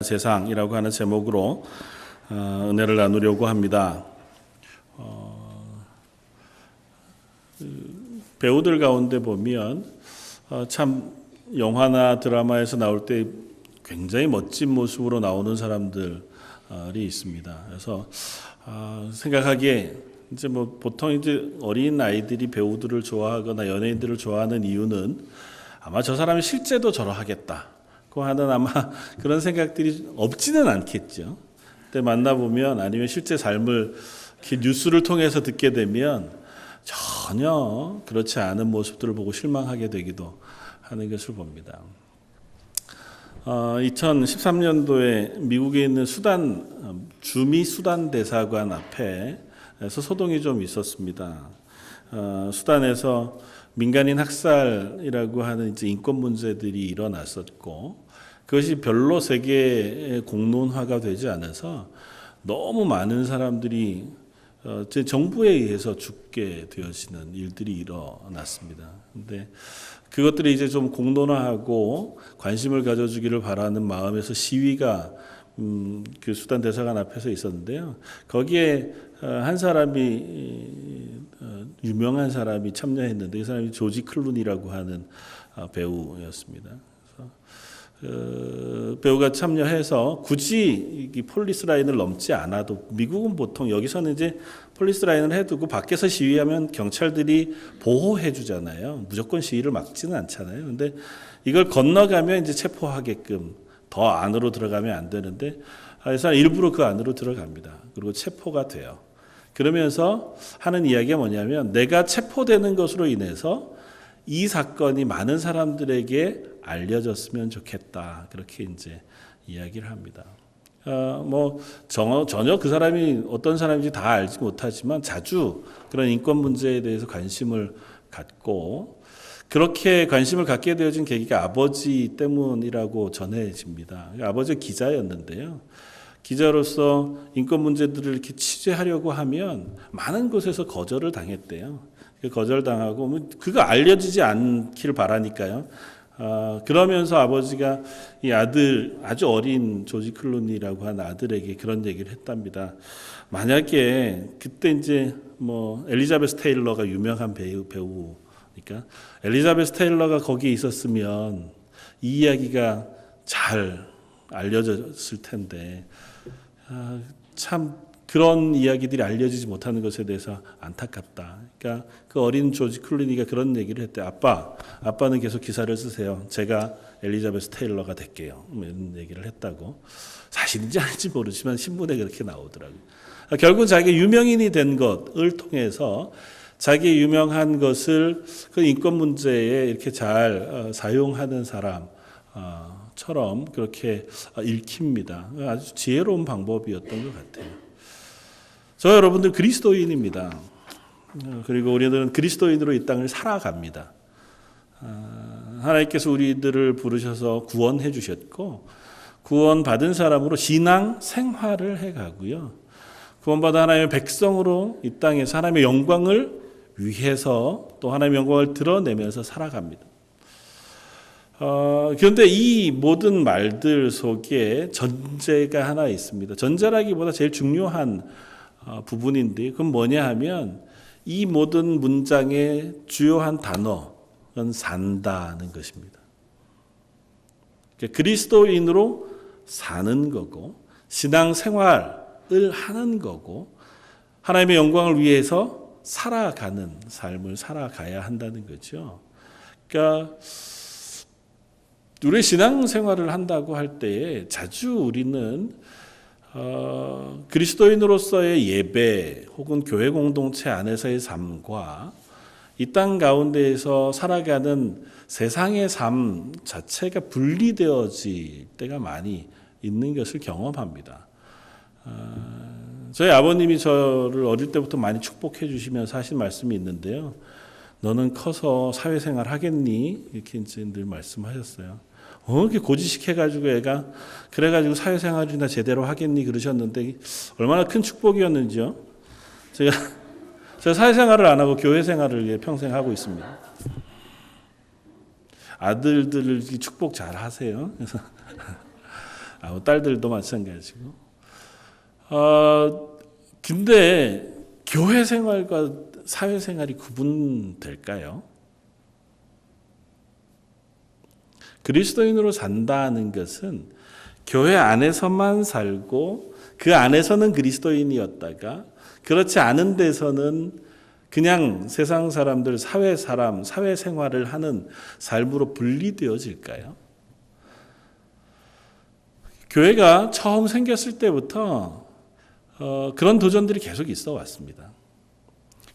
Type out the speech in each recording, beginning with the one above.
세상이라고 하는 제목으로 은혜를 나누려고 합니다. 배우들 가운데 보면 참 영화나 드라마에서 나올 때 굉장히 멋진 모습으로 나오는 사람들이 있습니다. 그래서 생각하기에 이제 보통 이제 어린 아이들이 배우들을 좋아하거나 연예인들을 좋아하는 이유는 아마 저 사람이 실제도 저러하겠다고 하는 아마 그런 생각들이 없지는 않겠죠. 근데 만나보면 아니면 실제 삶을 이렇게 뉴스를 통해서 듣게 되면 전혀 그렇지 않은 모습들을 보고 실망하게 되기도 하는 것을 봅니다. 2013년도에 미국에 있는 주미 수단 대사관 앞에서 소동이 좀 있었습니다. 수단에서 민간인 학살이라고 하는 이제 인권 문제들이 일어났었고 그것이 별로 세계 공론화가 되지 않아서 너무 많은 사람들이 정부에 의해서 죽게 되어지는 일들이 일어났습니다. 근데 그것들이 이제 좀 공론화하고 관심을 가져주기를 바라는 마음에서 시위가 그 수단 대사관 앞에서 있었는데요. 거기에 한 사람이 유명한 사람이 참여했는데 그 사람이 조지 클루니라고 하는 배우였습니다. 배우가 참여해서 굳이 이 폴리스 라인을 넘지 않아도 미국은 보통 여기서는 이제 폴리스 라인을 해두고 밖에서 시위하면 경찰들이 보호해 주잖아요. 무조건 시위를 막지는 않잖아요. 근데 이걸 건너가면 이제 체포하게끔 더 안으로 들어가면 안 되는데 그래서 일부러 그 안으로 들어갑니다. 그리고 체포가 돼요. 그러면서 하는 이야기가 뭐냐면 내가 체포되는 것으로 인해서 이 사건이 많은 사람들에게 알려졌으면 좋겠다. 그렇게 이제 이야기를 합니다. 전혀 그 사람이 어떤 사람인지 다 알지 못하지만 자주 그런 인권 문제에 대해서 관심을 갖고 그렇게 관심을 갖게 되어진 계기가 아버지 때문이라고 전해집니다. 아버지가 기자였는데요. 기자로서 인권 문제들을 이렇게 취재하려고 하면 많은 곳에서 거절을 당했대요. 거절당하고 그거 알려지지 않기를 바라니까요. 그러면서 아버지가 이 아들 아주 어린 조지 클루니라고 하는 아들에게 그런 얘기를 했답니다. 만약에 그때 이제 엘리자베스 테일러가 유명한 배우니까 엘리자베스 테일러가 거기에 있었으면 이 이야기가 잘 알려졌을 텐데 참 그런 이야기들이 알려지지 못하는 것에 대해서 안타깝다. 그러니까 그 어린 조지 클루니가 그런 얘기를 했대. 아빠는 계속 기사를 쓰세요. 제가 엘리자베스 테일러가 될게요. 이런 얘기를 했다고. 사실인지 아닌지 모르지만 신문에 그렇게 나오더라고요. 결국 자기 유명인이 된 것을 통해서 자기 유명한 것을 그 인권 문제에 이렇게 잘 사용하는 사람처럼 그렇게 읽힙니다. 아주 지혜로운 방법이었던 것 같아요. 저 여러분들 그리스도인입니다. 그리고 우리들은 그리스도인으로 이 땅을 살아갑니다. 하나님께서 우리들을 부르셔서 구원해 주셨고 구원받은 사람으로 신앙 생활을 해가고요. 구원받은 하나님의 백성으로 이 땅에서 하나님의 영광을 위해서 또 하나님의 영광을 드러내면서 살아갑니다. 그런데 이 모든 말들 속에 전제가 하나 있습니다. 전제라기보다 제일 중요한 부분인데 그건 뭐냐 하면 이 모든 문장의 주요한 단어는 산다는 것입니다. 그리스도인으로 사는 거고 신앙생활을 하는 거고 하나님의 영광을 위해서 살아가는 삶을 살아가야 한다는 거죠. 그러니까 우리 신앙생활을 한다고 할 때에 자주 우리는 그리스도인으로서의 예배 혹은 교회 공동체 안에서의 삶과 이 땅 가운데에서 살아가는 세상의 삶 자체가 분리되어질 때가 많이 있는 것을 경험합니다. 저희 아버님이 저를 어릴 때부터 많이 축복해 주시면서 하신 말씀이 있는데요. 너는 커서 사회생활 하겠니? 이렇게 늘 말씀하셨어요. 이렇게 고지식 해가지고 애가 그래가지고 사회생활이나 제대로 하겠니 그러셨는데 얼마나 큰 축복이었는지요. 제가 사회생활을 안 하고 교회생활을 평생 하고 있습니다. 아들들을 축복 잘 하세요. 그래서 딸들도 마찬가지고. 근데 교회 생활과 사회 생활이 구분될까요? 그리스도인으로 산다는 것은 교회 안에서만 살고 그 안에서는 그리스도인이었다가 그렇지 않은 데서는 그냥 세상 사람들, 사회 생활을 하는 삶으로 분리되어질까요? 교회가 처음 생겼을 때부터 그런 도전들이 계속 있어 왔습니다.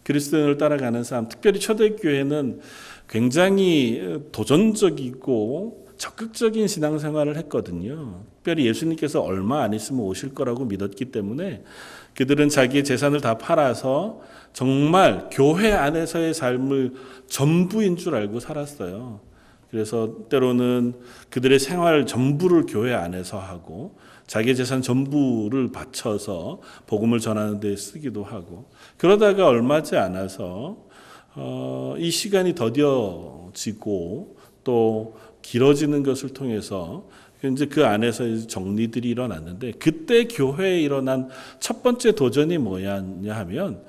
그리스도인을 따라가는 삶, 특별히 초대교회는 굉장히 도전적이고 적극적인 신앙생활을 했거든요. 특별히 예수님께서 얼마 안 있으면 오실 거라고 믿었기 때문에 그들은 자기의 재산을 다 팔아서 정말 교회 안에서의 삶을 전부인 줄 알고 살았어요. 그래서 때로는 그들의 생활 전부를 교회 안에서 하고 자기의 재산 전부를 바쳐서 복음을 전하는 데 쓰기도 하고, 그러다가 얼마지 않아서 이 시간이 더뎌지고 또 길어지는 것을 통해서 이제 그 안에서 정리들이 일어났는데, 그때 교회에 일어난 첫 번째 도전이 뭐였냐 하면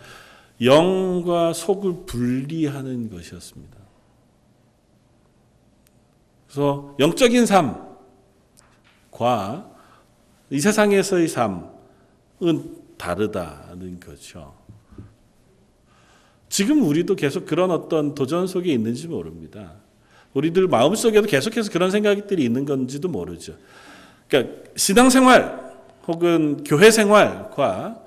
영과 속을 분리하는 것이었습니다. 그래서 영적인 삶과 이 세상에서의 삶은 다르다는 거죠. 지금 우리도 계속 그런 어떤 도전 속에 있는지 모릅니다. 우리들 마음속에도 계속해서 그런 생각들이 있는 건지도 모르죠. 그러니까 신앙생활 혹은 교회 생활과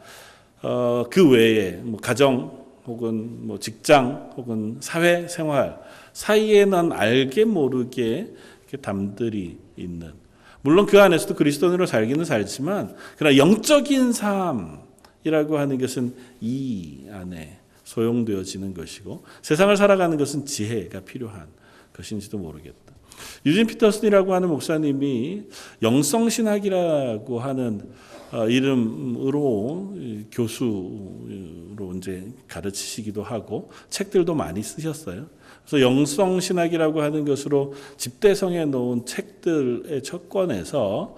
그 외에 뭐 가정 혹은 뭐 직장 혹은 사회 생활 사이에는 알게 모르게 이렇게 담들이 있는, 물론 그 안에서도 그리스도인으로 살기는 살지만 그러나 영적인 삶이라고 하는 것은 이 안에 소용되어지는 것이고 세상을 살아가는 것은 지혜가 필요한 것인지도 모르겠다. 유진 피터슨이라고 하는 목사님이 영성신학이라고 하는 이름으로 교수로 이제 가르치시기도 하고 책들도 많이 쓰셨어요. 그래서 영성신학이라고 하는 것으로 집대성에 놓은 책들의 첫 권에서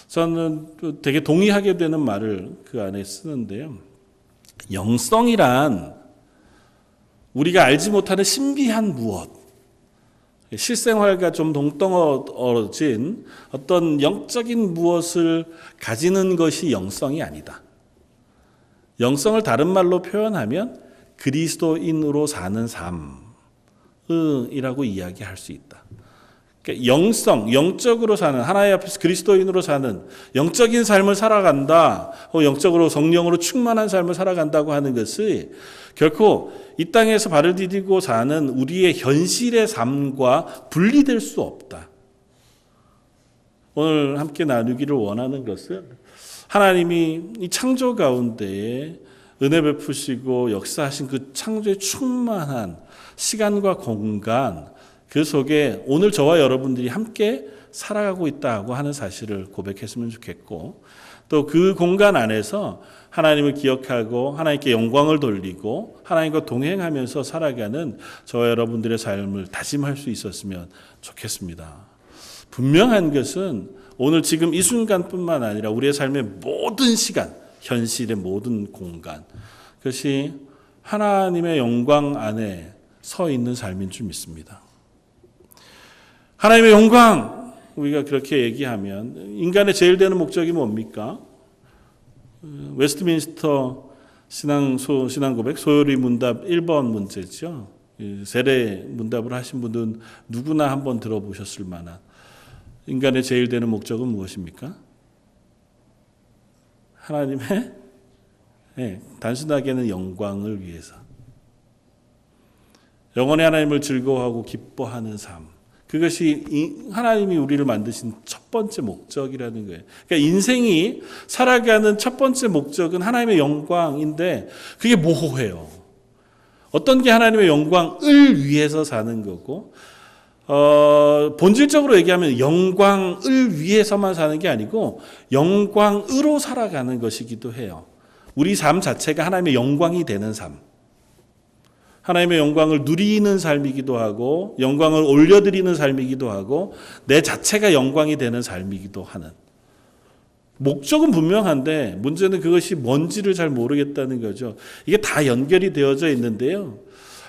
저는 되게 동의하게 되는 말을 그 안에 쓰는데요. 영성이란 우리가 알지 못하는 신비한 무엇, 실생활과 좀 동떨어진 어떤 영적인 무엇을 가지는 것이 영성이 아니다. 영성을 다른 말로 표현하면 그리스도인으로 사는 삶이라고 이야기할 수 있다. 그러니까 영적으로 사는, 하나님 앞에서 그리스도인으로 사는 영적인 삶을 살아간다, 혹은 영적으로 성령으로 충만한 삶을 살아간다고 하는 것이 결코 이 땅에서 발을 디디고 사는 우리의 현실의 삶과 분리될 수 없다. 오늘 함께 나누기를 원하는 것은 하나님이 이 창조 가운데에 은혜 베푸시고 역사하신 그 창조의 충만한 시간과 공간, 그 속에 오늘 저와 여러분들이 함께 살아가고 있다고 하는 사실을 고백했으면 좋겠고, 또 그 공간 안에서 하나님을 기억하고 하나님께 영광을 돌리고 하나님과 동행하면서 살아가는 저와 여러분들의 삶을 다짐할 수 있었으면 좋겠습니다. 분명한 것은 오늘 지금 이 순간뿐만 아니라 우리의 삶의 모든 시간, 현실의 모든 공간, 그것이 하나님의 영광 안에 서 있는 삶인 줄 믿습니다. 하나님의 영광, 우리가 그렇게 얘기하면 인간의 제일 되는 목적이 뭡니까? 웨스트민스터 신앙고백 소요리 문답 1번 문제죠. 세례 문답을 하신 분은 누구나 한번 들어보셨을 만한, 인간의 제일 되는 목적은 무엇입니까? 하나님의 단순하게는 영광을 위해서, 영원히 하나님을 즐거워하고 기뻐하는 삶, 그것이 하나님이 우리를 만드신 첫 번째 목적이라는 거예요. 그러니까 인생이 살아가는 첫 번째 목적은 하나님의 영광인데 그게 모호해요. 어떤 게 하나님의 영광을 위해서 사는 거고, 본질적으로 얘기하면 영광을 위해서만 사는 게 아니고 영광으로 살아가는 것이기도 해요. 우리 삶 자체가 하나님의 영광이 되는 삶, 하나님의 영광을 누리는 삶이기도 하고 영광을 올려드리는 삶이기도 하고 내 자체가 영광이 되는 삶이기도 하는 목적은 분명한데 문제는 그것이 뭔지를 잘 모르겠다는 거죠. 이게 다 연결이 되어져 있는데요.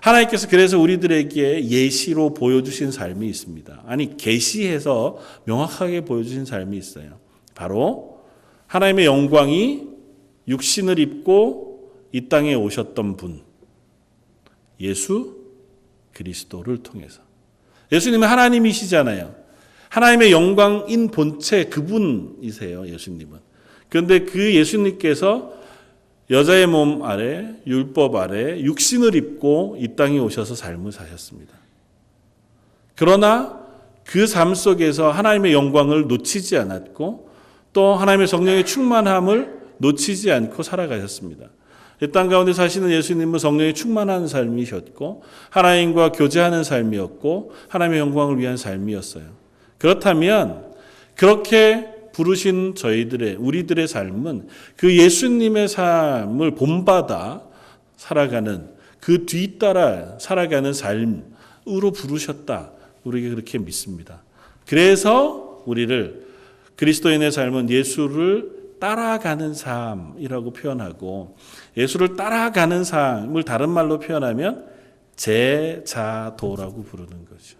하나님께서 그래서 우리들에게 예시로 보여주신 삶이 있습니다. 아니, 계시해서 명확하게 보여주신 삶이 있어요. 바로 하나님의 영광이 육신을 입고 이 땅에 오셨던 분, 예수 그리스도를 통해서. 예수님은 하나님이시잖아요. 하나님의 영광인 본체 그분이세요, 예수님은. 그런데 그 예수님께서 여자의 몸 아래, 율법 아래 육신을 입고 이 땅에 오셔서 삶을 사셨습니다. 그러나 그 삶 속에서 하나님의 영광을 놓치지 않았고 또 하나님의 성령의 충만함을 놓치지 않고 살아가셨습니다. 이 땅 가운데 사시는 예수님은 성령의 충만한 삶이셨고 하나님과 교제하는 삶이었고 하나님의 영광을 위한 삶이었어요. 그렇다면 그렇게 부르신 우리들의 삶은 그 예수님의 삶을 본받아 살아가는, 그 뒤따라 살아가는 삶으로 부르셨다. 우리가 그렇게 믿습니다. 그래서 우리를 그리스도인의 삶은 예수를 따라가는 삶이라고 표현하고, 예수를 따라가는 삶을 다른 말로 표현하면 제자도라고 부르는 거죠.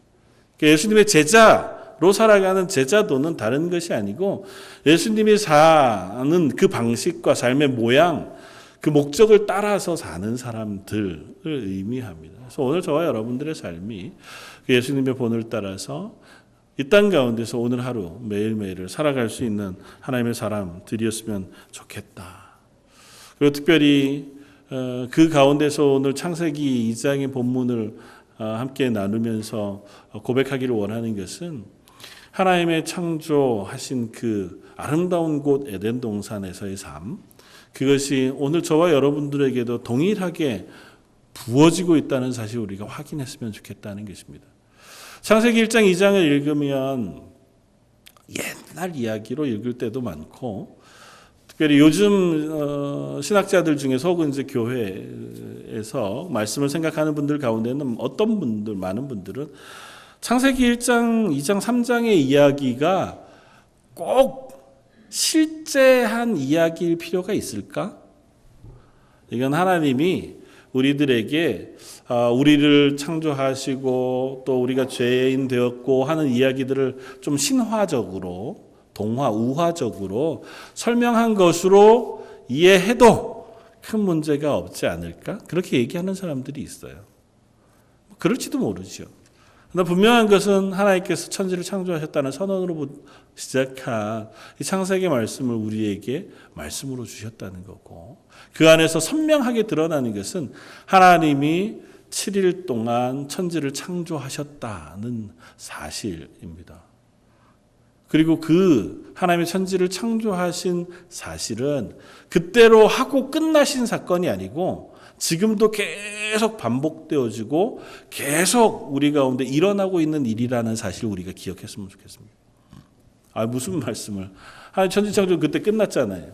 그러니까 예수님의 제자로 살아가는 제자도는 다른 것이 아니고 예수님이 사는 그 방식과 삶의 모양, 그 목적을 따라서 사는 사람들을 의미합니다. 그래서 오늘 저와 여러분들의 삶이 예수님의 본을 따라서 이 땅 가운데서 오늘 하루 매일매일을 살아갈 수 있는 하나님의 사람들이었으면 좋겠다. 그리고 특별히 그 가운데서 오늘 창세기 2장의 본문을 함께 나누면서 고백하기를 원하는 것은 하나님의 창조하신 그 아름다운 곳 에덴 동산에서의 삶, 그것이 오늘 저와 여러분들에게도 동일하게 부어지고 있다는 사실을 우리가 확인했으면 좋겠다는 것입니다. 창세기 1장 2장을 읽으면 옛날 이야기로 읽을 때도 많고, 특별히 요즘 신학자들 중에서 혹은 이제 교회에서 말씀을 생각하는 분들 가운데는 어떤 분들, 많은 분들은 창세기 1장, 2장, 3장의 이야기가 꼭 실제한 이야기일 필요가 있을까? 이건 하나님이 우리들에게 우리를 창조하시고 또 우리가 죄인 되었고 하는 이야기들을 좀 신화적으로, 동화, 우화적으로 설명한 것으로 이해해도 큰 문제가 없지 않을까? 그렇게 얘기하는 사람들이 있어요. 그럴지도 모르죠. 그러나 분명한 것은 하나님께서 천지를 창조하셨다는 선언으로 시작한 이 창세기 말씀을 우리에게 말씀으로 주셨다는 거고, 그 안에서 선명하게 드러나는 것은 하나님이 7일 동안 천지를 창조하셨다는 사실입니다. 그리고 그 하나님의 천지를 창조하신 사실은 그때로 하고 끝나신 사건이 아니고 지금도 계속 반복되어지고 계속 우리 가운데 일어나고 있는 일이라는 사실을 우리가 기억했으면 좋겠습니다. 무슨 말씀을? 하나님 천지 창조 그때 끝났잖아요.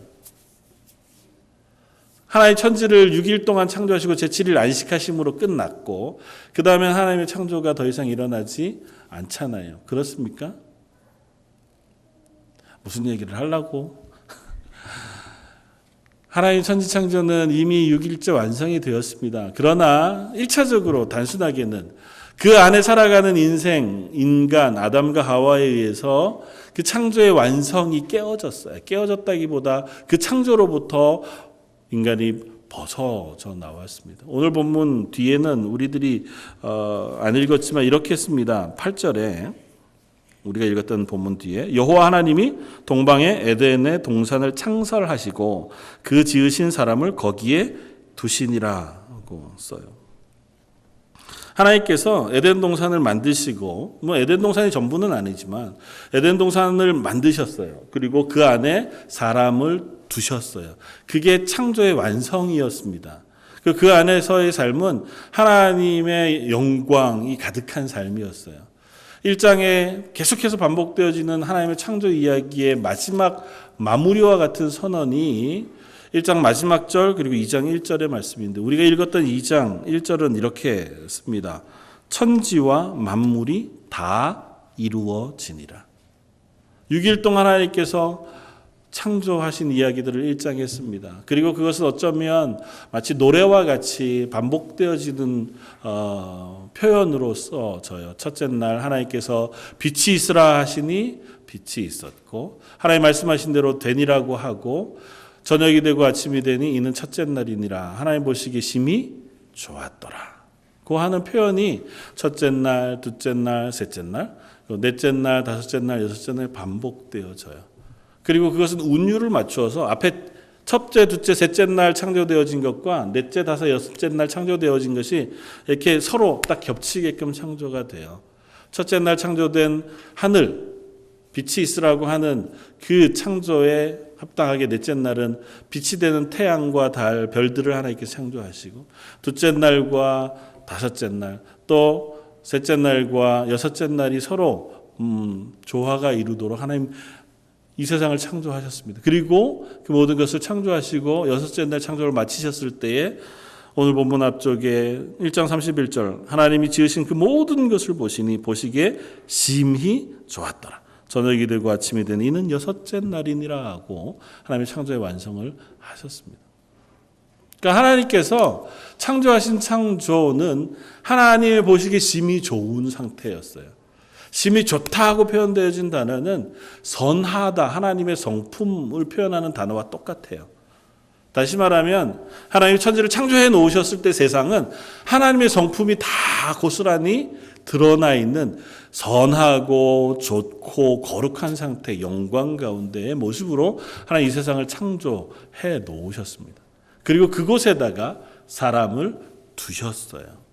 하나님 천지를 6일 동안 창조하시고 제7일 안식하심으로 끝났고 그 다음에 하나님의 창조가 더 이상 일어나지 않잖아요. 그렇습니까? 무슨 얘기를 하려고? 하나님 천지 창조는 이미 6일째 완성이 되었습니다. 그러나 1차적으로 단순하게는 그 안에 살아가는 인간, 아담과 하와에 의해서 그 창조의 완성이 깨어졌어요. 깨어졌다기보다 그 창조로부터 인간이 벗어져 나왔습니다. 오늘 본문 뒤에는 우리들이 안 읽었지만 이렇게 씁니다. 8절에 우리가 읽었던 본문 뒤에 여호와 하나님이 동방의 에덴의 동산을 창설하시고 그 지으신 사람을 거기에 두시니라고 써요. 하나님께서 에덴 동산을 만드시고, 에덴 동산이 전부는 아니지만 에덴 동산을 만드셨어요. 그리고 그 안에 사람을 두셨어요. 그게 창조의 완성이었습니다. 그 안에서의 삶은 하나님의 영광이 가득한 삶이었어요. 1장에 계속해서 반복되어지는 하나님의 창조 이야기의 마지막 마무리와 같은 선언이 1장 마지막 절 그리고 2장 1절의 말씀인데, 우리가 읽었던 2장 1절은 이렇게 씁니다. 천지와 만물이 다 이루어지니라. 6일 동안 하나님께서 창조하신 이야기들을 일장했습니다. 그리고 그것은 어쩌면 마치 노래와 같이 반복되어지는 표현으로 써져요. 첫째 날 하나님께서 빛이 있으라 하시니 빛이 있었고, 하나님 말씀하신 대로 되니라고 하고, 저녁이 되고 아침이 되니 이는 첫째 날이니라. 하나님 보시기에 심히 좋았더라. 그 하는 표현이 첫째 날, 둘째 날, 셋째 날, 넷째 날, 다섯째 날, 여섯째 날 반복되어져요. 그리고 그것은 운율을 맞추어서 앞에 첫째, 둘째, 셋째 날 창조되어진 것과 넷째, 다섯, 여섯째 날 창조되어진 것이 이렇게 서로 딱 겹치게끔 창조가 돼요. 첫째 날 창조된 하늘, 빛이 있으라고 하는 그 창조에 합당하게 넷째 날은 빛이 되는 태양과 달, 별들을 하나님께서 창조하시고, 둘째 날과 다섯째 날, 또 셋째 날과 여섯째 날이 서로 조화가 이루도록 하나님 이 세상을 창조하셨습니다. 그리고 그 모든 것을 창조하시고 여섯째 날 창조를 마치셨을 때에 오늘 본문 앞쪽에 1장 31절 하나님이 지으신 그 모든 것을 보시니 보시기에 심히 좋았더라. 저녁이 되고 아침이 되니 이는 여섯째 날이니라 하고 하나님의 창조의 완성을 하셨습니다. 그러니까 하나님께서 창조하신 창조는 하나님의 보시기에 심히 좋은 상태였어요. 심히 좋다고 표현되어진 단어는 선하다, 하나님의 성품을 표현하는 단어와 똑같아요. 다시 말하면 하나님이 천지를 창조해 놓으셨을 때 세상은 하나님의 성품이 다 고스란히 드러나 있는 선하고 좋고 거룩한 상태, 영광 가운데의 모습으로 하나님 이 세상을 창조해 놓으셨습니다. 그리고 그곳에다가 사람을 두셨어요.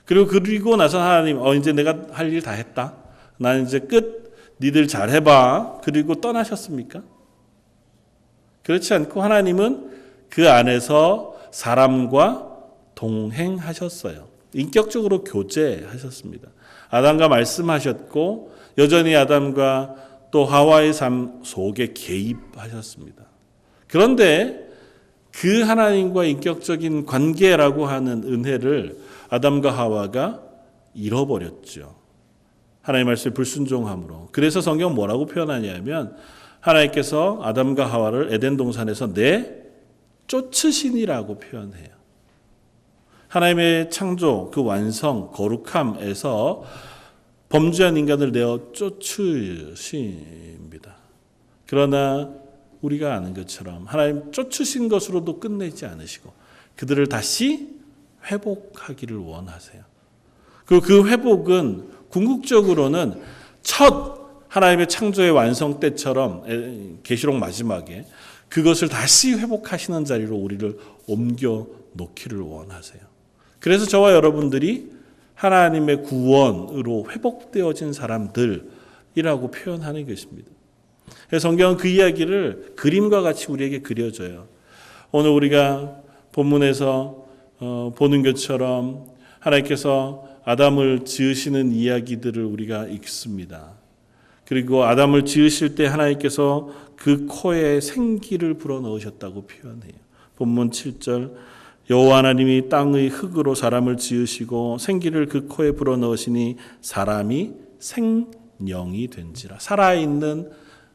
그리고 나서 하나님, 이제 내가 할 일 다 했다. 나는 이제 끝. 니들 잘 해봐. 그리고 떠나셨습니까? 그렇지 않고 하나님은 그 안에서 사람과 동행하셨어요. 인격적으로 교제하셨습니다. 아담과 말씀하셨고 여전히 아담과 또 하와의 삶 속에 개입하셨습니다. 그런데 그 하나님과 인격적인 관계라고 하는 은혜를 아담과 하와가 잃어버렸죠. 하나님의 말씀에 불순종함으로. 그래서 성경은 뭐라고 표현하냐면 하나님께서 아담과 하와를 에덴 동산에서 쫓으시니라고 표현해요. 하나님의 창조, 그 완성, 거룩함에서 범죄한 인간을 내어 쫓으십니다. 그러나 우리가 아는 것처럼 하나님 쫓으신 것으로도 끝내지 않으시고 그들을 다시 회복하기를 원하세요. 그리고 그 회복은 궁극적으로는 첫 하나님의 창조의 완성 때처럼 계시록 마지막에 그것을 다시 회복하시는 자리로 우리를 옮겨 놓기를 원하세요. 그래서 저와 여러분들이 하나님의 구원으로 회복되어진 사람들이라고 표현하는 것입니다. 성경은 그 이야기를 그림과 같이 우리에게 그려줘요. 오늘 우리가 본문에서 보는 것처럼 하나님께서 아담을 지으시는 이야기들을 우리가 읽습니다. 그리고 아담을 지으실 때 하나님께서 그 코에 생기를 불어넣으셨다고 표현해요. 본문 7절 여호와 하나님이 땅의 흙으로 사람을 지으시고 생기를 그 코에 불어넣으시니 사람이 생명이 된지라. 살아있는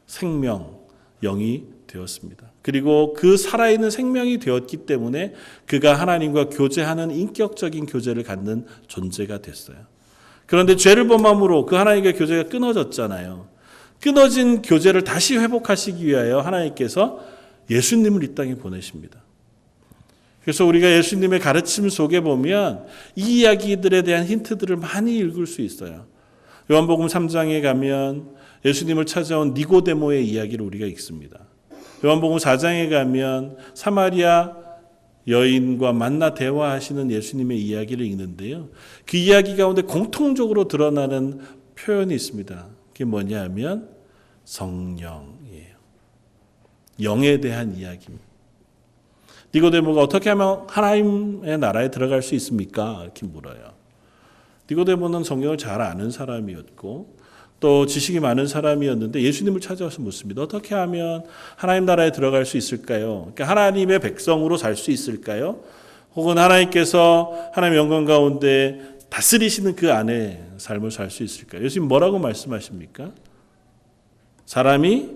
생명, 영이 되었습니다. 그리고 그 살아있는 생명이 되었기 때문에 그가 하나님과 교제하는 인격적인 교제를 갖는 존재가 됐어요. 그런데 죄를 범함으로 그 하나님과 교제가 끊어졌잖아요. 끊어진 교제를 다시 회복하시기 위하여 하나님께서 예수님을 이 땅에 보내십니다. 그래서 우리가 예수님의 가르침 속에 보면 이 이야기들에 대한 힌트들을 많이 읽을 수 있어요. 요한복음 3장에 가면 예수님을 찾아온 니고데모의 이야기를 우리가 읽습니다. 요한복음 4장에 가면 사마리아 여인과 만나 대화하시는 예수님의 이야기를 읽는데요. 그 이야기 가운데 공통적으로 드러나는 표현이 있습니다. 그게 뭐냐면 성령이에요. 영에 대한 이야기입니다. 니고데모가 어떻게 하면 하나님의 나라에 들어갈 수 있습니까? 이렇게 물어요. 니고데모는 성경을 잘 아는 사람이었고 또 지식이 많은 사람이었는데 예수님을 찾아와서 묻습니다. 어떻게 하면 하나님 나라에 들어갈 수 있을까요? 그러니까 하나님의 백성으로 살 수 있을까요? 혹은 하나님께서 하나님의 영광 가운데 다스리시는 그 안에 삶을 살 수 있을까요? 예수님 뭐라고 말씀하십니까? 사람이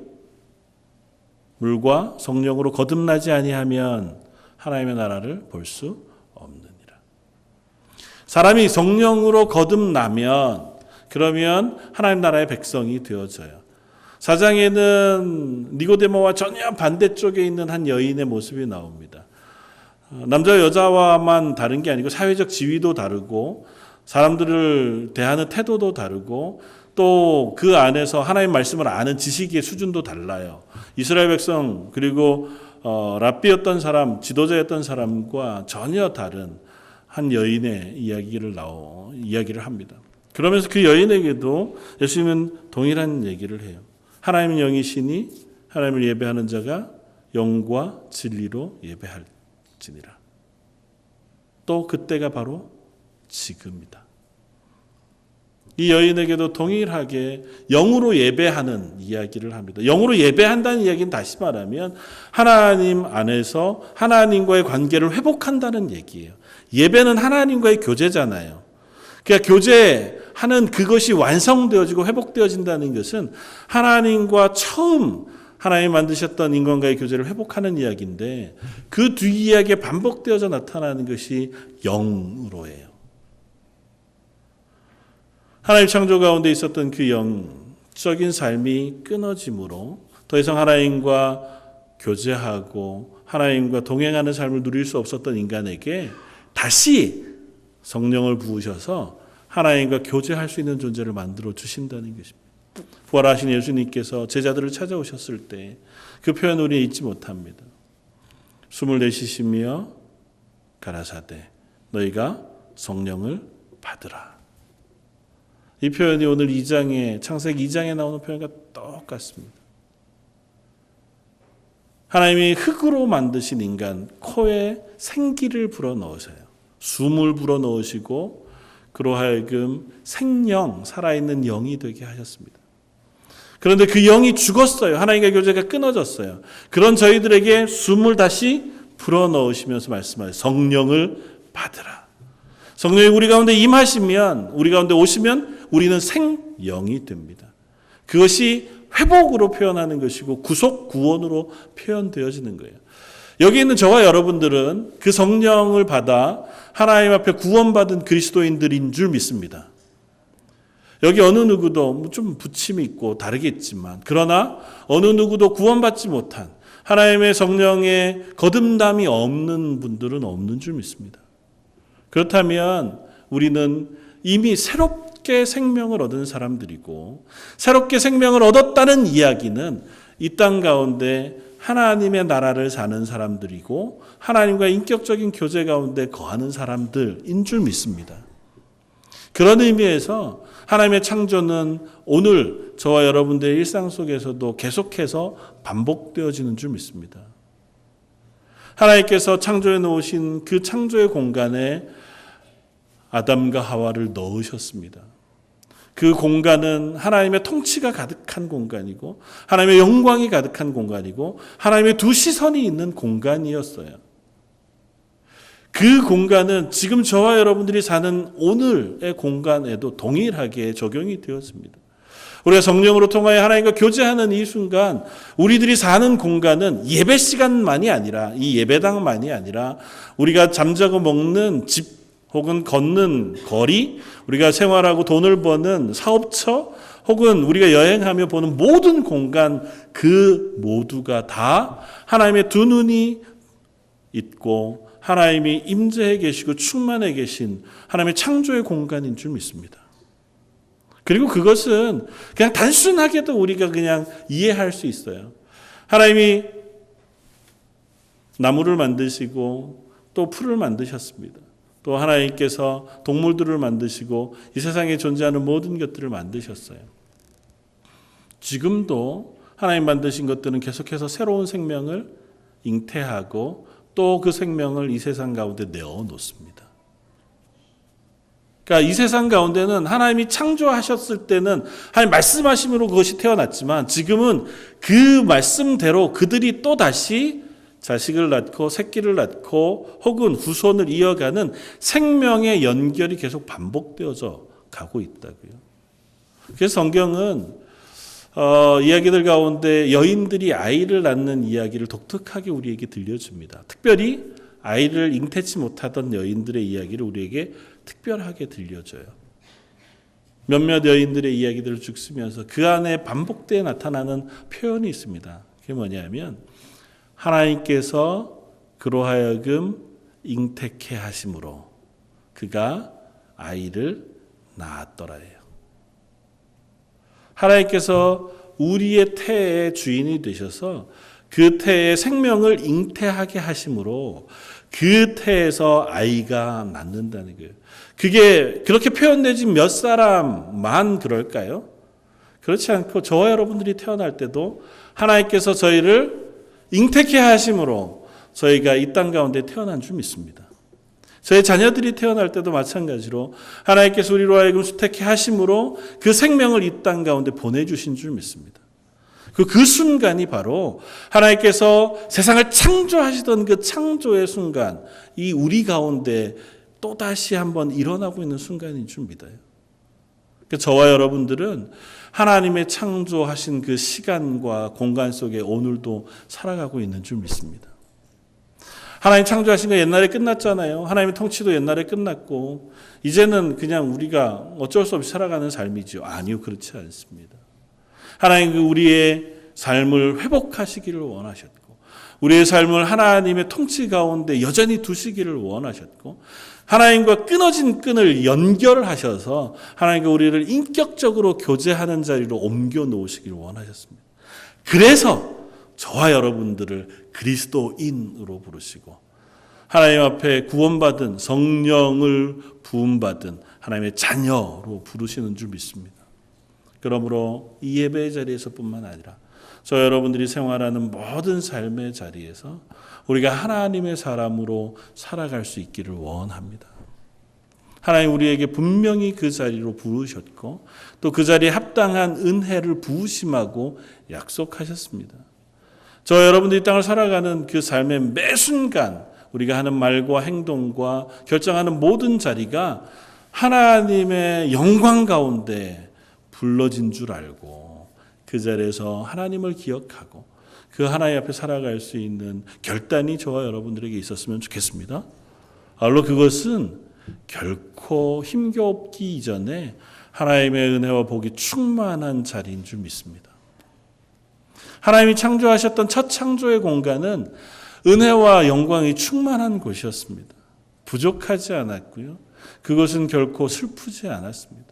물과 성령으로 거듭나지 아니하면 하나님의 나라를 볼 수 없느니라. 사람이 성령으로 거듭나면 그러면 하나님 나라의 백성이 되어져요. 4장에는 니고데모와 전혀 반대쪽에 있는 한 여인의 모습이 나옵니다. 남자 여자와만 다른 게 아니고 사회적 지위도 다르고 사람들을 대하는 태도도 다르고 또 그 안에서 하나님 말씀을 아는 지식의 수준도 달라요. 이스라엘 백성 그리고 랍비였던 사람, 지도자였던 사람과 전혀 다른 한 여인의 이야기를 합니다. 그러면서 그 여인에게도 예수님은 동일한 얘기를 해요. 하나님은 영이시니 하나님을 예배하는 자가 영과 진리로 예배할지니라. 또 그때가 바로 지금이다. 이 여인에게도 동일하게 영으로 예배하는 이야기를 합니다. 영으로 예배한다는 이야기는 다시 말하면 하나님 안에서 하나님과의 관계를 회복한다는 얘기예요. 예배는 하나님과의 교제잖아요. 그러니까 교제하는 그것이 완성되어지고 회복되어진다는 것은 하나님과 처음 하나님 만드셨던 인간과의 교제를 회복하는 이야기인데 그 뒤 이야기에 반복되어져 나타나는 것이 영으로예요. 하나님 창조 가운데 있었던 그 영적인 삶이 끊어짐으로 더 이상 하나님과 교제하고 하나님과 동행하는 삶을 누릴 수 없었던 인간에게 다시 성령을 부으셔서 하나님과 교제할 수 있는 존재를 만들어 주신다는 것입니다. 부활하신 예수님께서 제자들을 찾아오셨을 때 그 표현을 우리 잊지 못합니다. 숨을 내쉬시며 가라사대 너희가 성령을 받으라. 이 표현이 오늘 창세기 2장에 나오는 표현과 똑같습니다. 하나님이 흙으로 만드신 인간 코에 생기를 불어넣으세요. 숨을 불어넣으시고 그로 하여금 생령, 살아있는 영이 되게 하셨습니다. 그런데 그 영이 죽었어요. 하나님과 교제가 끊어졌어요. 그런 저희들에게 숨을 다시 불어넣으시면서 말씀하세요. 성령을 받으라. 성령이 우리 가운데 임하시면, 우리 가운데 오시면 우리는 생영이 됩니다. 그것이 회복으로 표현하는 것이고 구속, 구원으로 표현되어지는 거예요. 여기 있는 저와 여러분들은 그 성령을 받아 하나님 앞에 구원받은 그리스도인들인 줄 믿습니다. 여기 어느 누구도 좀 부침이 있고 다르겠지만 그러나 어느 누구도 구원받지 못한 하나님의 성령의 거듭남이 없는 분들은 없는 줄 믿습니다. 그렇다면 우리는 이미 새롭게 생명을 얻은 사람들이고 새롭게 생명을 얻었다는 이야기는 이 땅 가운데 하나님의 나라를 사는 사람들이고 하나님과 인격적인 교제 가운데 거하는 사람들인 줄 믿습니다. 그런 의미에서 하나님의 창조는 오늘 저와 여러분들의 일상 속에서도 계속해서 반복되어지는 줄 믿습니다. 하나님께서 창조해 놓으신 그 창조의 공간에 아담과 하와를 넣으셨습니다. 그 공간은 하나님의 통치가 가득한 공간이고 하나님의 영광이 가득한 공간이고 하나님의 두 시선이 있는 공간이었어요. 그 공간은 지금 저와 여러분들이 사는 오늘의 공간에도 동일하게 적용이 되었습니다. 우리가 성령으로 통하여 하나님과 교제하는 이 순간 우리들이 사는 공간은 예배 시간만이 아니라 이 예배당만이 아니라 우리가 잠자고 먹는 집 혹은 걷는 거리, 우리가 생활하고 돈을 버는 사업처, 혹은 우리가 여행하며 보는 모든 공간 그 모두가 다 하나님의 두 눈이 있고 하나님이 임재해 계시고 충만해 계신 하나님의 창조의 공간인 줄 믿습니다. 그리고 그것은 그냥 단순하게도 우리가 그냥 이해할 수 있어요. 하나님이 나무를 만드시고 또 풀을 만드셨습니다. 또 하나님께서 동물들을 만드시고 이 세상에 존재하는 모든 것들을 만드셨어요. 지금도 하나님 만드신 것들은 계속해서 새로운 생명을 잉태하고 또 그 생명을 이 세상 가운데 내어놓습니다. 그러니까 이 세상 가운데는 하나님이 창조하셨을 때는 하나님 말씀하심으로 그것이 태어났지만 지금은 그 말씀대로 그들이 또 다시 자식을 낳고 새끼를 낳고 혹은 후손을 이어가는 생명의 연결이 계속 반복되어져 가고 있다고요. 그래서 성경은 이야기들 가운데 여인들이 아이를 낳는 이야기를 독특하게 우리에게 들려줍니다. 특별히 아이를 잉태치 못하던 여인들의 이야기를 우리에게 특별하게 들려줘요. 몇몇 여인들의 이야기들을 쭉 쓰면서 그 안에 반복되어 나타나는 표현이 있습니다. 그게 뭐냐면 하나님께서 그로 하여금 잉태케 하심으로 그가 아이를 낳았더라예요. 하나님께서 우리의 태의 주인이 되셔서 그 태의 생명을 잉태하게 하심으로 그 태에서 아이가 낳는다는 거예요. 그게 그렇게 표현되지 몇 사람만 그럴까요? 그렇지 않고 저와 여러분들이 태어날 때도 하나님께서 저희를 잉태케 하심으로 저희가 이 땅 가운데 태어난 줄 믿습니다. 저희 자녀들이 태어날 때도 마찬가지로 하나님께서 우리로 하여금 수택케 하심으로 그 생명을 이 땅 가운데 보내주신 줄 믿습니다. 그 순간이 바로 하나님께서 세상을 창조하시던 그 창조의 순간, 이 우리 가운데 또다시 한번 일어나고 있는 순간인 줄 믿어요. 저와 여러분들은 하나님의 창조하신 그 시간과 공간 속에 오늘도 살아가고 있는 줄 믿습니다. 하나님 창조하신 거 옛날에 끝났잖아요. 하나님의 통치도 옛날에 끝났고 이제는 그냥 우리가 어쩔 수 없이 살아가는 삶이죠. 아니요, 그렇지 않습니다. 하나님 우리의 삶을 회복하시기를 원하셨고 우리의 삶을 하나님의 통치 가운데 여전히 두시기를 원하셨고 하나님과 끊어진 끈을 연결하셔서 하나님과 우리를 인격적으로 교제하는 자리로 옮겨 놓으시기를 원하셨습니다. 그래서 저와 여러분들을 그리스도인으로 부르시고 하나님 앞에 구원받은 성령을 부음받은 하나님의 자녀로 부르시는 줄 믿습니다. 그러므로 이 예배의 자리에서뿐만 아니라 저 여러분들이 생활하는 모든 삶의 자리에서 우리가 하나님의 사람으로 살아갈 수 있기를 원합니다. 하나님 우리에게 분명히 그 자리로 부르셨고 또 그 자리에 합당한 은혜를 부으심하고 약속하셨습니다. 저 여러분들이 이 땅을 살아가는 그 삶의 매 순간 우리가 하는 말과 행동과 결정하는 모든 자리가 하나님의 영광 가운데 불러진 줄 알고 그 자리에서 하나님을 기억하고 그 하나님 앞에 살아갈 수 있는 결단이 저와 여러분들에게 있었으면 좋겠습니다. 물론 그것은 결코 힘겹기 이전에 하나님의 은혜와 복이 충만한 자리인 줄 믿습니다. 하나님이 창조하셨던 첫 창조의 공간은 은혜와 영광이 충만한 곳이었습니다. 부족하지 않았고요. 그것은 결코 슬프지 않았습니다.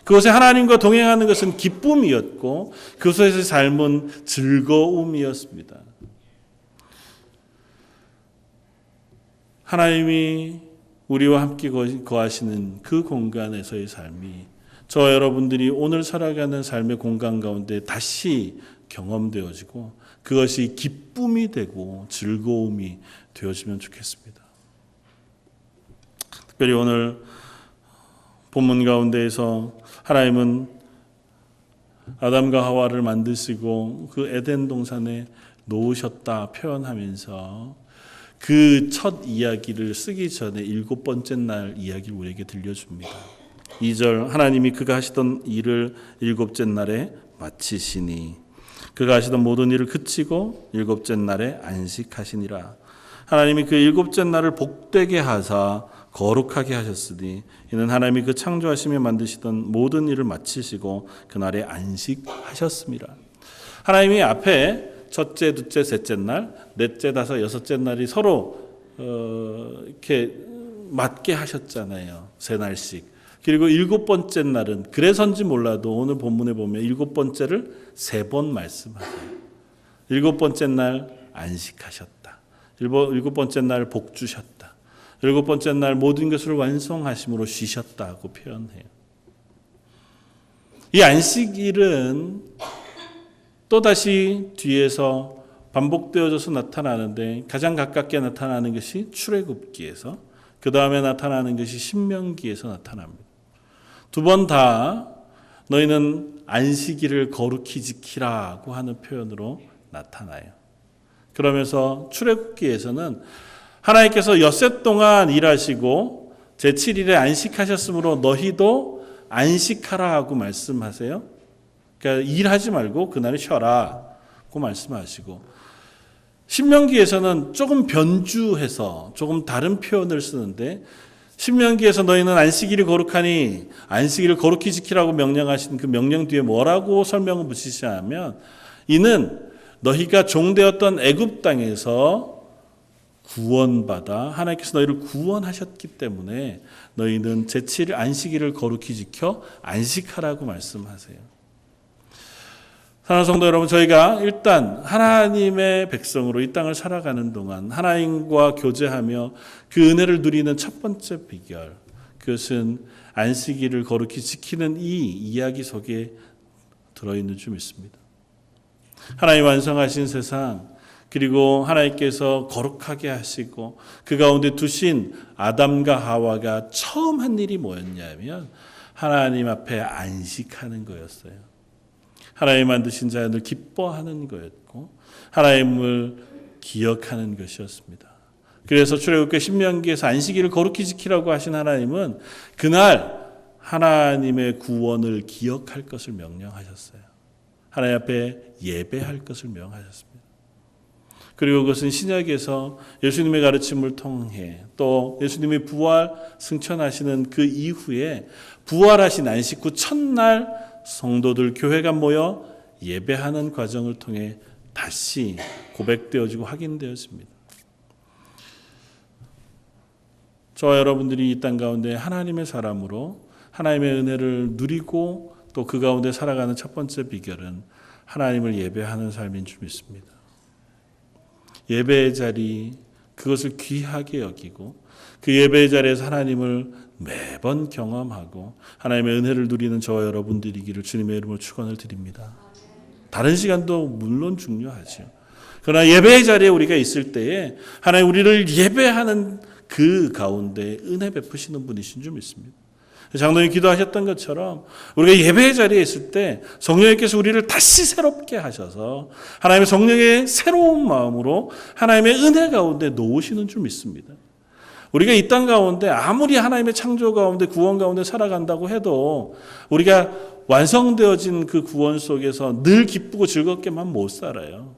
그곳에 하나님과 동행하는 것은 기쁨이었고 그곳에서의 삶은 즐거움이었습니다. 하나님이 우리와 함께 거하시는 그 공간에서의 삶이 저와 여러분들이 오늘 살아가는 삶의 공간 가운데 다시 경험되어지고 그것이 기쁨이 되고 즐거움이 되어지면 좋겠습니다. 특별히 오늘 본문 가운데에서 하나님은 아담과 하와를 만드시고 그 에덴 동산에 놓으셨다 표현하면서 그 첫 이야기를 쓰기 전에 7번째 날 이야기를 우리에게 들려줍니다. 2절 하나님이 그가 하시던 일을 7째 날에 마치시니 그가 하시던 모든 일을 그치고 7째 날에 안식하시니라. 하나님이 그 7째 날을 복되게 하사 거룩하게 하셨으니 이는 하나님이 그 창조하시며 만드시던 모든 일을 마치시고 그날에 안식하셨습니다. 하나님이 앞에 첫째, 둘째, 셋째 날, 넷째, 다섯, 여섯째 날이 서로 이렇게 맞게 하셨잖아요. 세 날씩. 그리고 7번째 날은 그래서인지 몰라도 오늘 본문에 보면 7번째를 3번 말씀하세요. 7번째 날 안식하셨다. 7번째 날 복 주셨다. 7번째 날 모든 것을 완성하심으로 쉬셨다고 표현해요. 이 안식일은 또다시 뒤에서 반복되어져서 나타나는데 가장 가깝게 나타나는 것이 출애굽기에서 그 다음에 나타나는 것이 신명기에서 나타납니다. 2번 다 너희는 안식일을 거룩히 지키라고 하는 표현으로 나타나요. 그러면서 출애굽기에서는 하나님께서 엿새 동안 일하시고 제7일에 안식하셨으므로 너희도 안식하라 하고 말씀하세요. 그러니까 일하지 말고 그날은 쉬어라고 말씀하시고, 신명기에서는 조금 변주해서 조금 다른 표현을 쓰는데, 신명기에서 너희는 안식일이 거룩하니 안식일을 거룩히 지키라고 명령하신 그 명령 뒤에 뭐라고 설명을 붙이시냐면, 이는 너희가 종되었던 애굽 땅에서 구원받아 하나님께서 너희를 구원하셨기 때문에 너희는 제7일 안식일을 거룩히 지켜 안식하라고 말씀하세요. 사랑하는 성도 여러분, 저희가 일단 하나님의 백성으로 이 땅을 살아가는 동안 하나님과 교제하며 그 은혜를 누리는 첫 번째 비결, 그것은 안식일을 거룩히 지키는 이 이야기 속에 들어있는 줄 믿습니다. 하나님 완성하신 세상, 그리고 하나님께서 거룩하게 하시고 그 가운데 두신 아담과 하와가 처음 한 일이 뭐였냐면 하나님 앞에 안식하는 거였어요. 하나님 만드신 자연을 기뻐하는 거였고 하나님을 기억하는 것이었습니다. 그래서 출애굽기 신명기에서 안식일을 거룩히 지키라고 하신 하나님은 그날 하나님의 구원을 기억할 것을 명령하셨어요. 하나님 앞에 예배할 것을 명하셨습니다. 그리고 그것은 신약에서 예수님의 가르침을 통해 또 예수님의 부활 승천하시는 그 이후에 부활하신 안식 후 첫날 성도들 교회가 모여 예배하는 과정을 통해 다시 고백되어지고 확인되었습니다. 저와 여러분들이 이 땅 가운데 하나님의 사람으로 하나님의 은혜를 누리고 또 그 가운데 살아가는 첫 번째 비결은 하나님을 예배하는 삶인 줄 믿습니다. 예배의 자리, 그것을 귀하게 여기고 그 예배의 자리에서 하나님을 매번 경험하고 하나님의 은혜를 누리는 저와 여러분들이기를 주님의 이름으로 축원을 드립니다. 다른 시간도 물론 중요하죠. 그러나 예배의 자리에 우리가 있을 때에 하나님 우리를 예배하는 그 가운데 은혜 베푸시는 분이신 줄 믿습니다. 장로님 기도하셨던 것처럼 우리가 예배의 자리에 있을 때 성령님께서 우리를 다시 새롭게 하셔서 하나님의 성령의 새로운 마음으로 하나님의 은혜 가운데 놓으시는 줄 믿습니다. 우리가 이 땅 가운데 아무리 하나님의 창조 가운데 구원 가운데 살아간다고 해도 우리가 완성되어진 그 구원 속에서 늘 기쁘고 즐겁게만 못 살아요.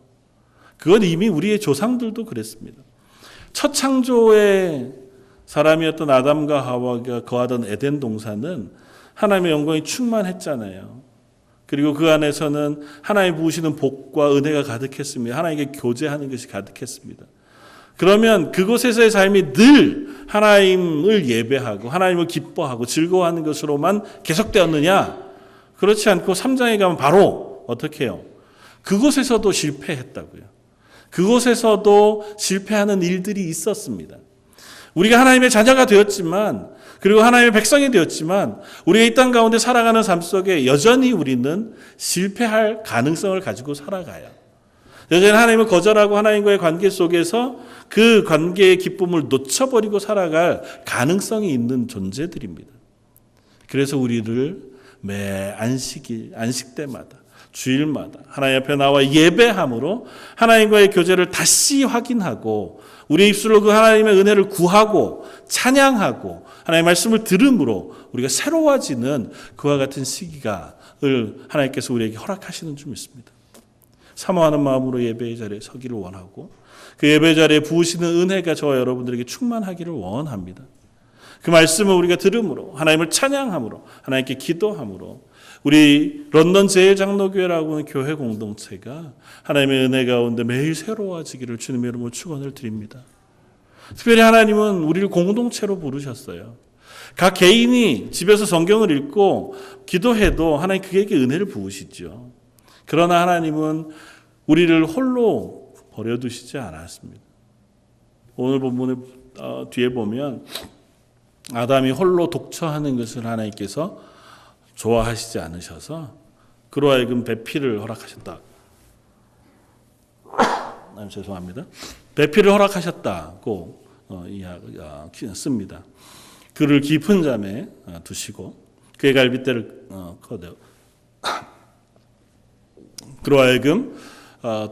그건 이미 우리의 조상들도 그랬습니다. 첫 창조의 사람이었던 아담과 하와가 거하던 에덴 동산은 하나님의 영광이 충만했잖아요. 그리고 그 안에서는 하나님 부으시는 복과 은혜가 가득했습니다. 하나님께 교제하는 것이 가득했습니다. 그러면 그곳에서의 삶이 늘 하나님을 예배하고 하나님을 기뻐하고 즐거워하는 것으로만 계속되었느냐? 그렇지 않고 3장에 가면 바로 어떻게 해요? 그곳에서도 실패했다고요. 그곳에서도 실패하는 일들이 있었습니다. 우리가 하나님의 자녀가 되었지만 그리고 하나님의 백성이 되었지만 우리가 이 땅 가운데 살아가는 삶 속에 여전히 우리는 실패할 가능성을 가지고 살아가요. 여전히 하나님을 거절하고 하나님과의 관계 속에서 그 관계의 기쁨을 놓쳐버리고 살아갈 가능성이 있는 존재들입니다. 그래서 우리를 매 안식 때마다 주일마다 하나님 앞에 나와 예배함으로 하나님과의 교제를 다시 확인하고 우리의 입술로 그 하나님의 은혜를 구하고 찬양하고 하나님의 말씀을 들음으로 우리가 새로워지는 그와 같은 시기가를 하나님께서 우리에게 허락하시는 줄 믿습니다. 사모하는 마음으로 예배의 자리에 서기를 원하고 그 예배의 자리에 부으시는 은혜가 저와 여러분들에게 충만하기를 원합니다. 그 말씀을 우리가 들음으로 하나님을 찬양함으로 하나님께 기도함으로 우리 런던 제일장로교회라고 하는 교회 공동체가 하나님의 은혜 가운데 매일 새로워지기를 주님의 이름으로 축원을 드립니다. 특별히 하나님은 우리를 공동체로 부르셨어요. 각 개인이 집에서 성경을 읽고 기도해도 하나님 그에게 은혜를 부으시죠. 그러나 하나님은 우리를 홀로 버려두시지 않았습니다. 오늘 본문의 뒤에 보면 아담이 홀로 독처하는 것을 하나님께서 좋아하시지 않으셔서 그로 하여금 배필을 허락하셨다. 죄송합니다. 배필을 허락하셨다고 씁니다. 그를 깊은 잠에 두시고 그의 갈빗대를 거대어 그로 하여금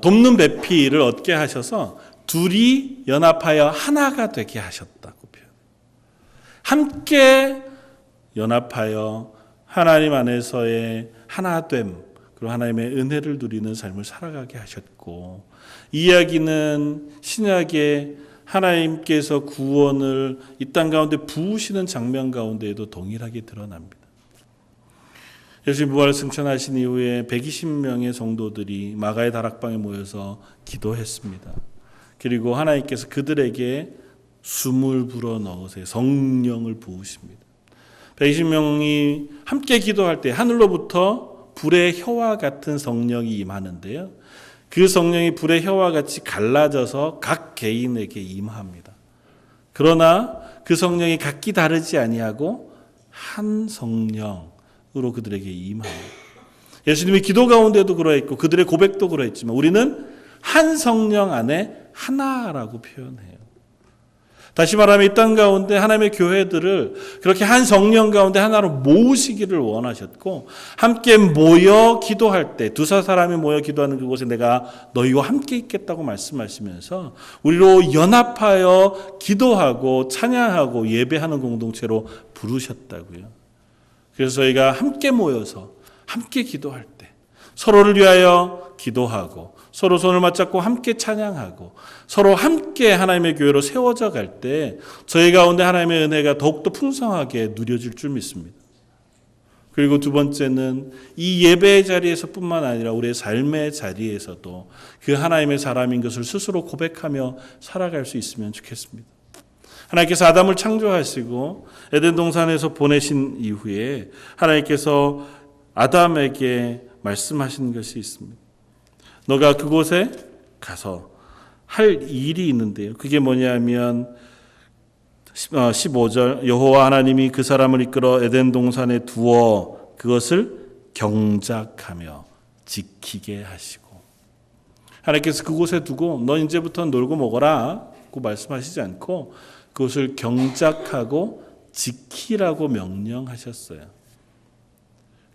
돕는 배필을 얻게 하셔서 둘이 연합하여 하나가 되게 하셨다고 표현해요. 함께 연합하여 하나님 안에서의 하나됨, 그리고 하나님의 은혜를 누리는 삶을 살아가게 하셨고, 이 이야기는 신약에 하나님께서 구원을 이 땅 가운데 부으시는 장면 가운데에도 동일하게 드러납니다. 예수님 부활을 승천하신 이후에 120명의 성도들이 마가의 다락방에 모여서 기도했습니다. 그리고 하나님께서 그들에게 숨을 불어넣으세요. 성령을 부으십니다. 120명이 함께 기도할 때 하늘로부터 불의 혀와 같은 성령이 임하는데요. 그 성령이 불의 혀와 같이 갈라져서 각 개인에게 임합니다. 그러나 그 성령이 각기 다르지 아니하고 한 성령으로 그들에게 임합니다. 예수님이 기도 가운데도 그러했고 그들의 고백도 그러했지만 우리는 한 성령 안에 하나라고 표현해요. 다시 말하면 이 땅 가운데 하나님의 교회들을 그렇게 한 성령 가운데 하나로 모으시기를 원하셨고, 함께 모여 기도할 때 두세 사람이 모여 기도하는 그곳에 내가 너희와 함께 있겠다고 말씀하시면서 우리로 연합하여 기도하고 찬양하고 예배하는 공동체로 부르셨다고요. 그래서 저희가 함께 모여서 함께 기도할 때 서로를 위하여 기도하고 서로 손을 맞잡고 함께 찬양하고 서로 함께 하나님의 교회로 세워져 갈 때 저희 가운데 하나님의 은혜가 더욱더 풍성하게 누려질 줄 믿습니다. 그리고 두 번째는 이 예배의 자리에서 뿐만 아니라 우리의 삶의 자리에서도 그 하나님의 사람인 것을 스스로 고백하며 살아갈 수 있으면 좋겠습니다. 하나님께서 아담을 창조하시고 에덴 동산에서 보내신 이후에 하나님께서 아담에게 말씀하신 것이 있습니다. 너가 그곳에 가서 할 일이 있는데요. 그게 뭐냐면 15절 여호와 하나님이 그 사람을 이끌어 에덴 동산에 두어 그것을 경작하며 지키게 하시고, 하나님께서 그곳에 두고 너 이제부터 놀고 먹어라 고 말씀하시지 않고 그것을 경작하고 지키라고 명령하셨어요.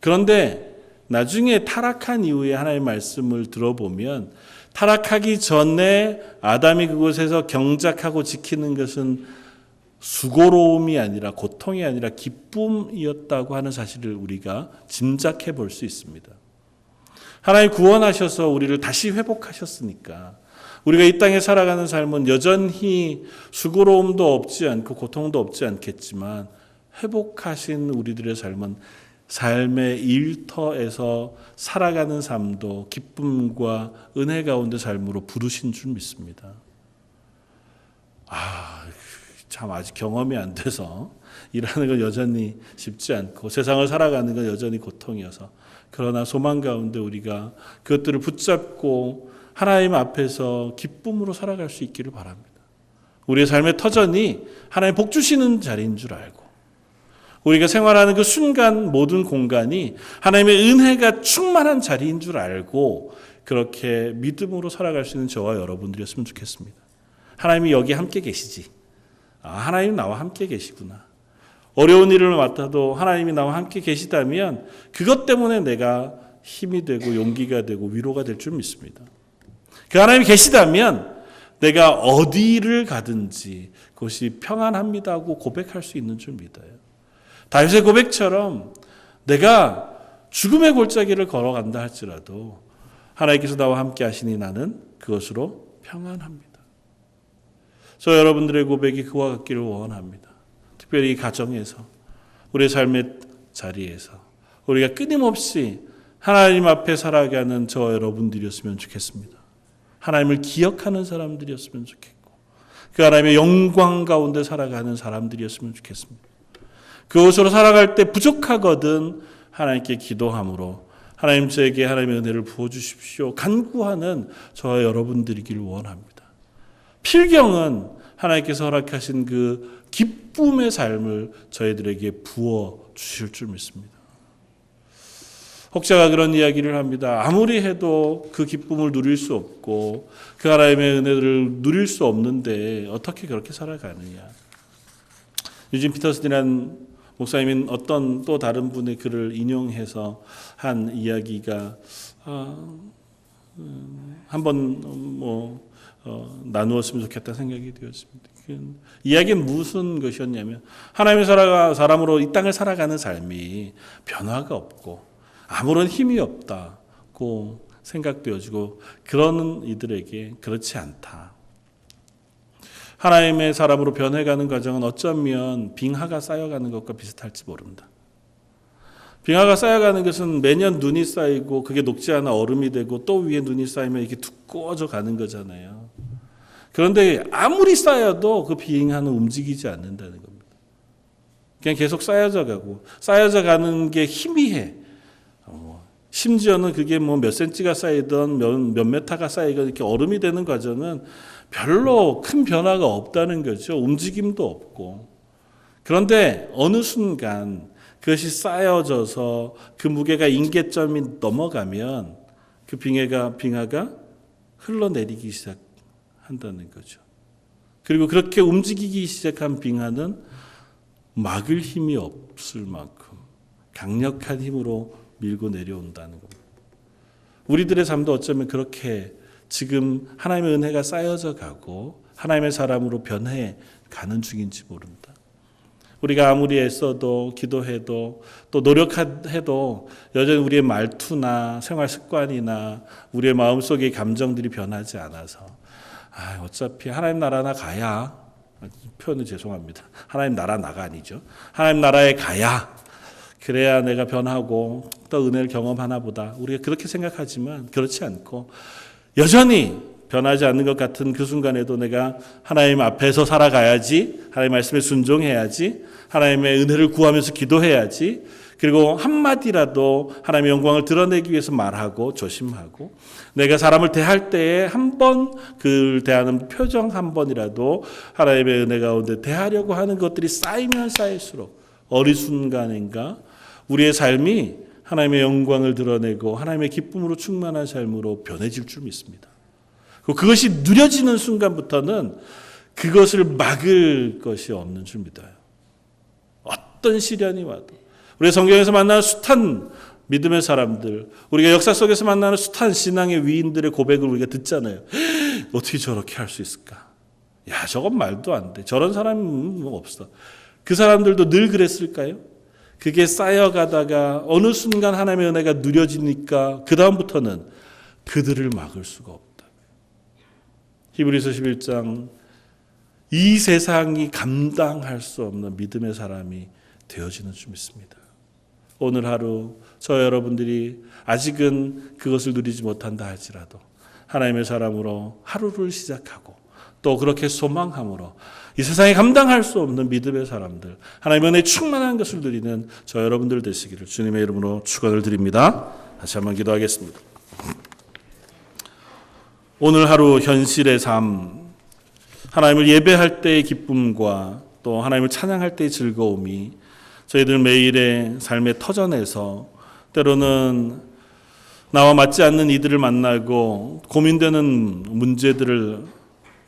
그런데 나중에 타락한 이후에 하나님의 말씀을 들어보면 타락하기 전에 아담이 그곳에서 경작하고 지키는 것은 수고로움이 아니라 고통이 아니라 기쁨이었다고 하는 사실을 우리가 짐작해 볼 수 있습니다. 하나님 구원하셔서 우리를 다시 회복하셨으니까 우리가 이 땅에 살아가는 삶은 여전히 수고로움도 없지 않고 고통도 없지 않겠지만 회복하신 우리들의 삶은 삶의 일터에서 살아가는 삶도 기쁨과 은혜 가운데 삶으로 부르신 줄 믿습니다. 참 아직 경험이 안 돼서 일하는 건 여전히 쉽지 않고 세상을 살아가는 건 여전히 고통이어서, 그러나 소망 가운데 우리가 그것들을 붙잡고 하나님 앞에서 기쁨으로 살아갈 수 있기를 바랍니다. 우리의 삶의 터전이 하나님 복 주시는 자리인 줄 알고 우리가 생활하는 그 순간 모든 공간이 하나님의 은혜가 충만한 자리인 줄 알고 그렇게 믿음으로 살아갈 수 있는 저와 여러분들이었으면 좋겠습니다. 하나님이 여기 함께 계시지. 하나님 나와 함께 계시구나. 어려운 일을 맡아도 하나님이 나와 함께 계시다면 그것 때문에 내가 힘이 되고 용기가 되고 위로가 될 줄 믿습니다. 그 하나님이 계시다면 내가 어디를 가든지 그것이 평안합니다 하고 고백할 수 있는 줄 믿어요. 다윗의 고백처럼 내가 죽음의 골짜기를 걸어간다 할지라도 하나님께서 나와 함께 하시니 나는 그것으로 평안합니다. 저 여러분들의 고백이 그와 같기를 원합니다. 특별히 이 가정에서 우리의 삶의 자리에서 우리가 끊임없이 하나님 앞에 살아가는 저 여러분들이었으면 좋겠습니다. 하나님을 기억하는 사람들이었으면 좋겠고 그 하나님의 영광 가운데 살아가는 사람들이었으면 좋겠습니다. 그것으로 살아갈 때 부족하거든 하나님께 기도함으로 하나님 저에게 하나님의 은혜를 부어주십시오 간구하는 저와 여러분들이길 원합니다. 필경은 하나님께서 허락하신 그 기쁨의 삶을 저희들에게 부어주실 줄 믿습니다. 혹자가 그런 이야기를 합니다. 아무리 해도 그 기쁨을 누릴 수 없고 그 하나님의 은혜를 누릴 수 없는데 어떻게 그렇게 살아가느냐. 유진 피터슨이라는 목사님인 어떤 또 다른 분의 글을 인용해서 한 이야기가 한번 나누었으면 좋겠다 생각이 되었습니다. 이야기는 무슨 것이었냐면 하나님의 사람으로 이 땅을 살아가는 삶이 변화가 없고 아무런 힘이 없다. 믿고 생각되어지고 그러는 이들에게 그렇지 않다. 하나님의 사람으로 변해가는 과정은 어쩌면 빙하가 쌓여가는 것과 비슷할지 모릅니다. 빙하가 쌓여가는 것은 매년 눈이 쌓이고 그게 녹지 않아 얼음이 되고 또 위에 눈이 쌓이면 이게 두꺼워져 가는 거잖아요. 그런데 아무리 쌓여도 그 빙하는 움직이지 않는다는 겁니다. 그냥 계속 쌓여져 가고 쌓여져 가는 게 희미해. 심지어는 그게 뭐 몇 센치가 쌓이든 몇 메타가 쌓이든 이렇게 얼음이 되는 과정은 별로 큰 변화가 없다는 거죠. 움직임도 없고. 그런데 어느 순간 그것이 쌓여져서 그 무게가 임계점이 넘어가면 그 빙하가 흘러내리기 시작한다는 거죠. 그리고 그렇게 움직이기 시작한 빙하는 막을 힘이 없을 만큼 강력한 힘으로 밀고 내려온다는 겁니다. 우리들의 삶도 어쩌면 그렇게 지금 하나님의 은혜가 쌓여져 가고 하나님의 사람으로 변해 가는 중인지 모릅니다. 우리가 아무리 애써도 기도해도 또 노력해도 여전히 우리의 말투나 생활 습관이나 우리의 마음속의 감정들이 변하지 않아서 어차피 하나님 나라나 가야, 표현이 죄송합니다. 하나님 나라 나가 아니죠. 하나님 나라에 가야 그래야 내가 변하고 또 은혜를 경험하나 보다. 우리가 그렇게 생각하지만 그렇지 않고 여전히 변하지 않는 것 같은 그 순간에도 내가 하나님 앞에서 살아가야지, 하나님 말씀에 순종해야지, 하나님의 은혜를 구하면서 기도해야지, 그리고 한마디라도 하나님의 영광을 드러내기 위해서 말하고 조심하고, 내가 사람을 대할 때에 한 번 그를 대하는 표정 한 번이라도 하나님의 은혜 가운데 대하려고 하는 것들이 쌓이면 쌓일수록 어느 순간인가 우리의 삶이 하나님의 영광을 드러내고 하나님의 기쁨으로 충만한 삶으로 변해질 줄 믿습니다. 그것이 누려지는 순간부터는 그것을 막을 것이 없는 줄 믿어요. 어떤 시련이 와도 우리 성경에서 만나는 숱한 믿음의 사람들, 우리가 역사 속에서 만나는 숱한 신앙의 위인들의 고백을 우리가 듣잖아요. 어떻게 저렇게 할 수 있을까? 야, 저건 말도 안 돼. 저런 사람은 뭐 없어. 그 사람들도 늘 그랬을까요? 그게 쌓여가다가 어느 순간 하나님의 은혜가 누려지니까 그 다음부터는 그들을 막을 수가 없다. 히브리서 11장, 이 세상이 감당할 수 없는 믿음의 사람이 되어지는 줄 믿습니다. 오늘 하루 저 여러분들이 아직은 그것을 누리지 못한다 할지라도 하나님의 사람으로 하루를 시작하고 또 그렇게 소망함으로 이 세상에 감당할 수 없는 믿음의 사람들, 하나님의 은혜에 충만한 것을 누리는 저 여러분들 되시기를 주님의 이름으로 축원을 드립니다. 다시 한번 기도하겠습니다. 오늘 하루 현실의 삶, 하나님을 예배할 때의 기쁨과 또 하나님을 찬양할 때의 즐거움이 저희들 매일의 삶의 터전에서 때로는 나와 맞지 않는 이들을 만나고 고민되는 문제들을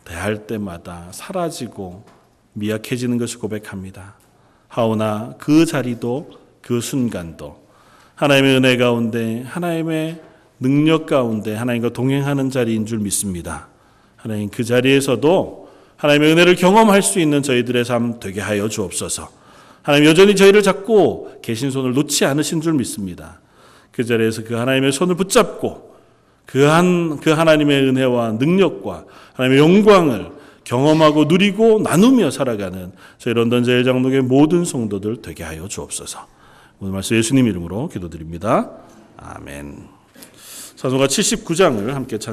대할 때마다 사라지고 미약해지는 것을 고백합니다. 하오나 그 자리도 그 순간도 하나님의 은혜 가운데 하나님의 능력 가운데 하나님과 동행하는 자리인 줄 믿습니다. 하나님 그 자리에서도 하나님의 은혜를 경험할 수 있는 저희들의 삶 되게 하여 주옵소서. 하나님 여전히 저희를 잡고 계신 손을 놓지 않으신 줄 믿습니다. 그 자리에서 그 하나님의 손을 붙잡고 그 하나님의 은혜와 능력과 하나님의 영광을 경험하고 누리고 나누며 살아가는 저희 런던 제일장로교회 모든 성도들 되게 하여 주옵소서. 오늘 말씀 예수님 이름으로 기도드립니다. 아멘. 찬송가 79장을 함께 찬양